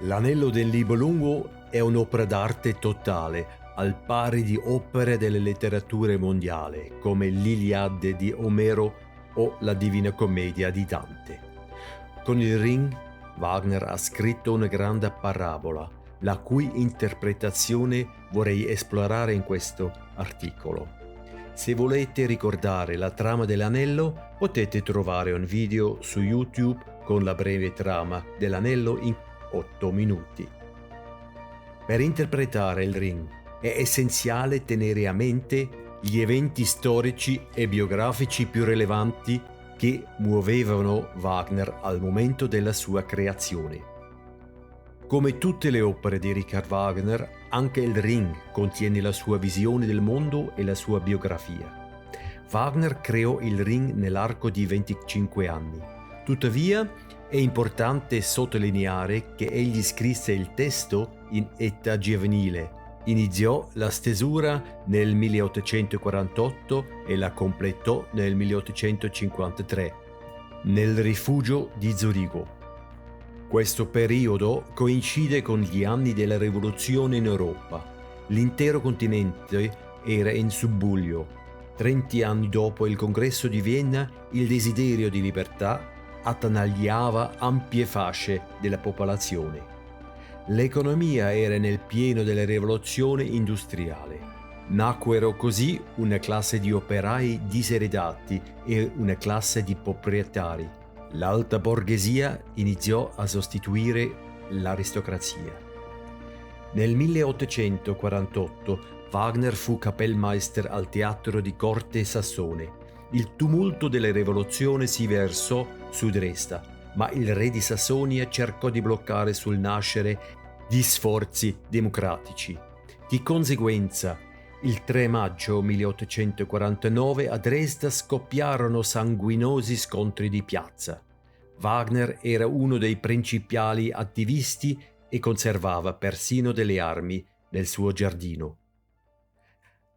L'Anello del Nibelungo è un'opera d'arte totale, al pari di opere delle letterature mondiali, come l'Iliade di Omero o la Divina Commedia di Dante. Con il Ring, Wagner ha scritto una grande parabola, la cui interpretazione vorrei esplorare in questo articolo. Se volete ricordare la trama dell'anello, potete trovare un video su YouTube con la breve trama dell'anello in 8 minuti. Per interpretare il Ring è essenziale tenere a mente gli eventi storici e biografici più rilevanti che muovevano Wagner al momento della sua creazione. Come tutte le opere di Richard Wagner, anche il Ring contiene la sua visione del mondo e la sua biografia. Wagner creò il Ring nell'arco di 25 anni. Tuttavia, è importante sottolineare che egli scrisse il testo in età giovanile. Iniziò la stesura nel 1848 e la completò nel 1853, nel rifugio di Zurigo. Questo periodo coincide con gli anni della rivoluzione in Europa. L'intero continente era in subbuglio. 30 anni dopo il congresso di Vienna, il desiderio di libertà attanagliava ampie fasce della popolazione. L'economia era nel pieno della rivoluzione industriale. Nacquero così una classe di operai diseredati e una classe di proprietari. L'alta borghesia iniziò a sostituire l'aristocrazia. Nel 1848 Wagner fu Kapellmeister al teatro di corte sassone. Il tumulto della rivoluzione si versò su Dresda, ma il re di Sassonia cercò di bloccare sul nascere gli sforzi democratici. Di conseguenza, il 3 maggio 1849 a Dresda scoppiarono sanguinosi scontri di piazza. Wagner era uno dei principali attivisti e conservava persino delle armi nel suo giardino.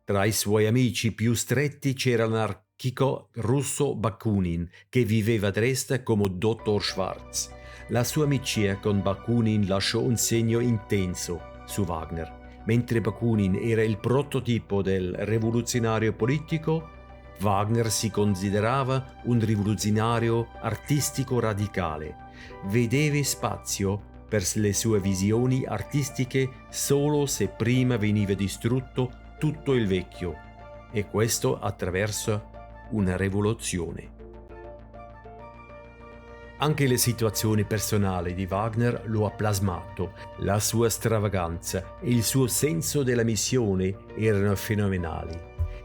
Tra i suoi amici più stretti c'era l'anarchico russo Bakunin, che viveva a Dresda come Dottor Schwarz. La sua amicizia con Bakunin lasciò un segno intenso su Wagner. Mentre Bakunin era il prototipo del rivoluzionario politico, Wagner si considerava un rivoluzionario artistico radicale. Vedeva spazio per le sue visioni artistiche solo se prima veniva distrutto tutto il vecchio, e questo attraverso una rivoluzione. Anche le situazioni personali di Wagner lo ha plasmato. La sua stravaganza e il suo senso della missione erano fenomenali.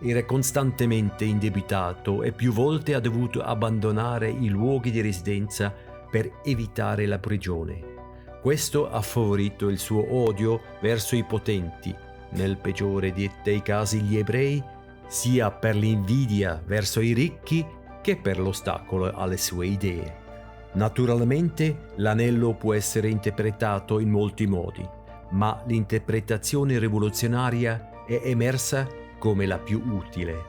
Era costantemente indebitato e più volte ha dovuto abbandonare i luoghi di residenza per evitare la prigione. Questo ha favorito il suo odio verso i potenti, nel peggiore dei casi gli ebrei, sia per l'invidia verso i ricchi che per l'ostacolo alle sue idee. Naturalmente l'anello può essere interpretato in molti modi, ma l'interpretazione rivoluzionaria è emersa come la più utile.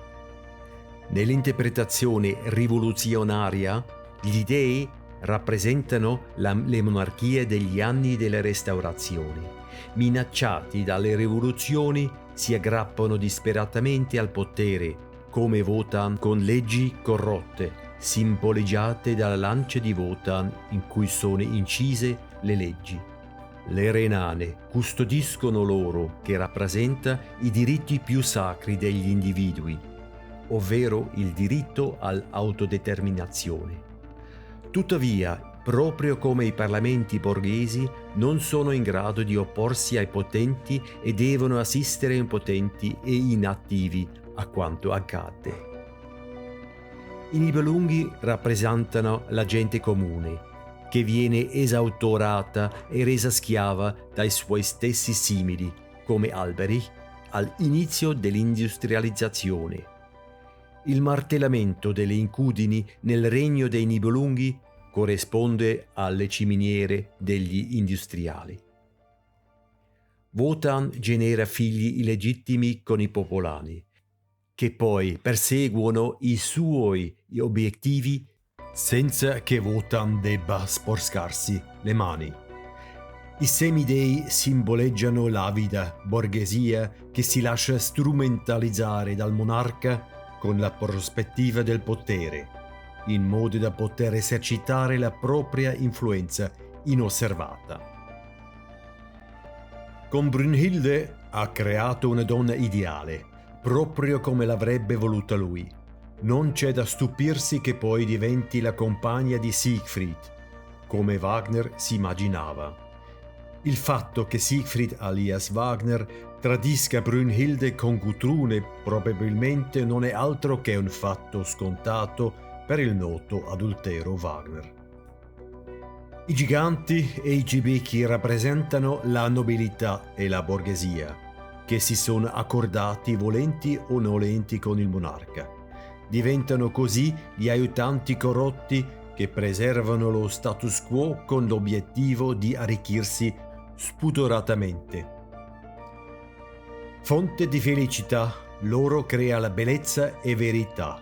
Nell'interpretazione rivoluzionaria, gli dei rappresentano le monarchie degli anni della Restaurazione. Minacciati dalle rivoluzioni, si aggrappano disperatamente al potere, come Wotan, con leggi corrotte, simboleggiate dalla lancia di Wotan in cui sono incise le leggi. Le renane custodiscono l'oro che rappresenta i diritti più sacri degli individui, ovvero il diritto all'autodeterminazione. Tuttavia, proprio come i parlamenti borghesi, non sono in grado di opporsi ai potenti e devono assistere impotenti e inattivi a quanto accade. I Nibelunghi rappresentano la gente comune, che viene esautorata e resa schiava dai suoi stessi simili, come Alberich, all'inizio dell'industrializzazione. Il martellamento delle incudini nel regno dei Nibelunghi corrisponde alle ciminiere degli industriali. Wotan genera figli illegittimi con i popolani, che poi perseguono i suoi obiettivi senza che Wotan debba sporcarsi le mani. I semidei simboleggiano l'avida borghesia che si lascia strumentalizzare dal monarca con la prospettiva del potere, in modo da poter esercitare la propria influenza inosservata. Con Brünnhilde ha creato una donna ideale, proprio come l'avrebbe voluta lui. Non c'è da stupirsi che poi diventi la compagna di Siegfried, come Wagner si immaginava. Il fatto che Siegfried alias Wagner tradisca Brünnhilde con Gudrune probabilmente non è altro che un fatto scontato per il noto adultero Wagner. I giganti e i cibichi rappresentano la nobiltà e la borghesia, che si sono accordati volenti o nolenti con il monarca. Diventano così gli aiutanti corrotti che preservano lo status quo con l'obiettivo di arricchirsi spudoratamente. Fonte di felicità, loro crea la bellezza e verità.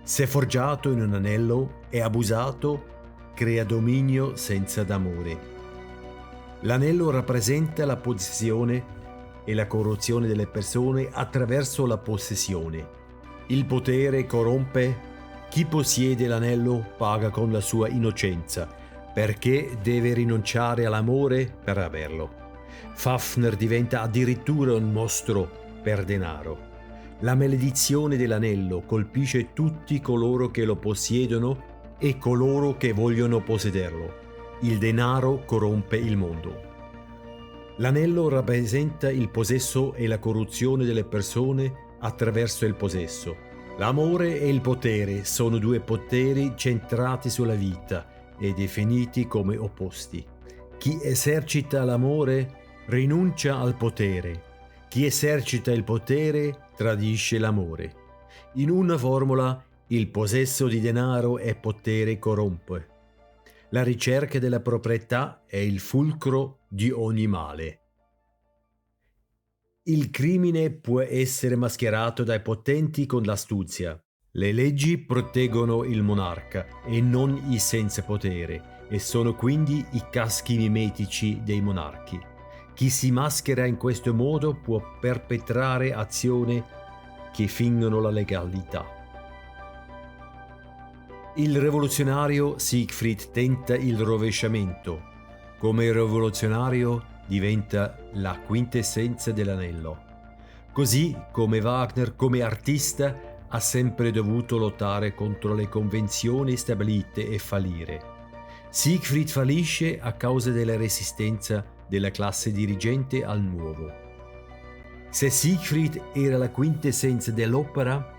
Se forgiato in un anello e abusato, crea dominio senza d'amore. L'anello rappresenta la possessione e la corruzione delle persone attraverso la possessione. Il potere corrompe, chi possiede l'anello paga con la sua innocenza, perché deve rinunciare all'amore per averlo. Fafner diventa addirittura un mostro per denaro. La maledizione dell'anello colpisce tutti coloro che lo possiedono e coloro che vogliono possederlo. Il denaro corrompe il mondo. L'anello rappresenta il possesso e la corruzione delle persone attraverso il possesso. L'amore e il potere sono due poteri centrati sulla vita e definiti come opposti. Chi esercita l'amore rinuncia al potere. Chi esercita il potere tradisce l'amore. In una formula, il possesso di denaro e potere corrompe. La ricerca della proprietà è il fulcro di ogni male. Il crimine può essere mascherato dai potenti con l'astuzia. Le leggi proteggono il monarca e non i senza potere, e sono quindi i caschi mimetici dei monarchi. Chi si maschera in questo modo può perpetrare azioni che fingono la legalità. Il rivoluzionario Siegfried tenta il rovesciamento. Come rivoluzionario diventa la quintessenza dell'anello. Così come Wagner, come artista, ha sempre dovuto lottare contro le convenzioni stabilite e fallire. Siegfried fallisce a causa della resistenza della classe dirigente al nuovo. Se Siegfried era la quintessenza dell'opera,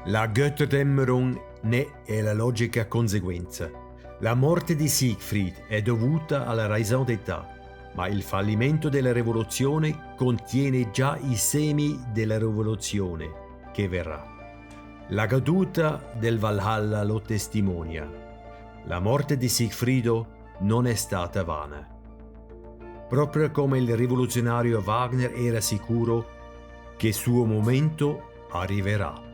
la Götterdämmerung ne è la logica conseguenza. La morte di Siegfried è dovuta alla raison d'etat, ma il fallimento della rivoluzione contiene già i semi della rivoluzione che verrà. La caduta del Valhalla lo testimonia. La morte di Sigfrido non è stata vana. Proprio come il rivoluzionario Wagner era sicuro che il suo momento arriverà.